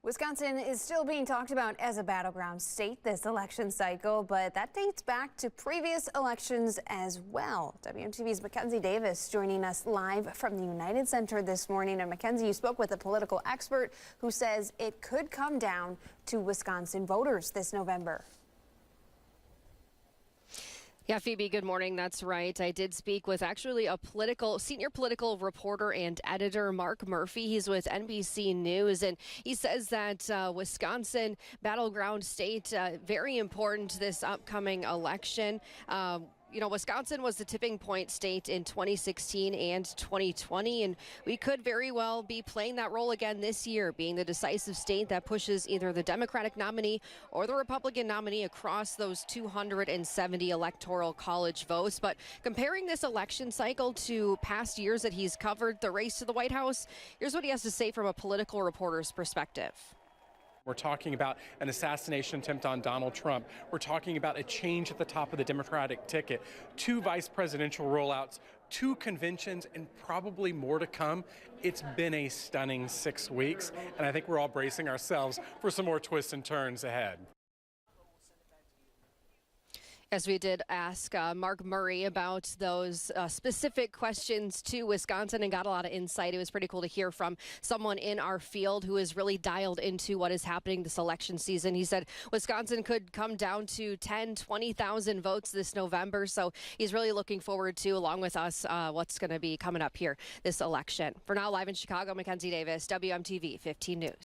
Wisconsin is still being talked about as a battleground state this election cycle, but that dates back to previous elections as well. WMTV's Mackenzie Davis joining us live from the United Center this morning. And Mackenzie, you spoke with a political expert who says it could come down to Wisconsin voters this November. Yeah, Phoebe, good morning. That's right. I did speak with actually a senior political reporter and editor, Mark Murray. He's with NBC News, and he says that Wisconsin, battleground state, very important this upcoming election. Wisconsin was the tipping point state in 2016 and 2020, and we could very well be playing that role again this year, being the decisive state that pushes either the Democratic nominee or the Republican nominee across those 270 electoral college votes. But comparing this election cycle to past years that he's covered the race to the White House, here's what he has to say from a political reporter's perspective. We're talking about an assassination attempt on Donald Trump. We're talking about a change at the top of the Democratic ticket, 2 vice presidential rollouts, 2 conventions, and probably more to come. It's been a stunning 6 weeks, and I think we're all bracing ourselves for some more twists and turns ahead. As we did ask Mark Murray about those specific questions to Wisconsin and got a lot of insight. It was pretty cool to hear from someone in our field who is really dialed into what is happening this election season. He said Wisconsin could come down to 10, 20,000 votes this November. So he's really looking forward to, along with us, what's going to be coming up here this election. For now, live in Chicago, Mackenzie Davis, WMTV 15 News.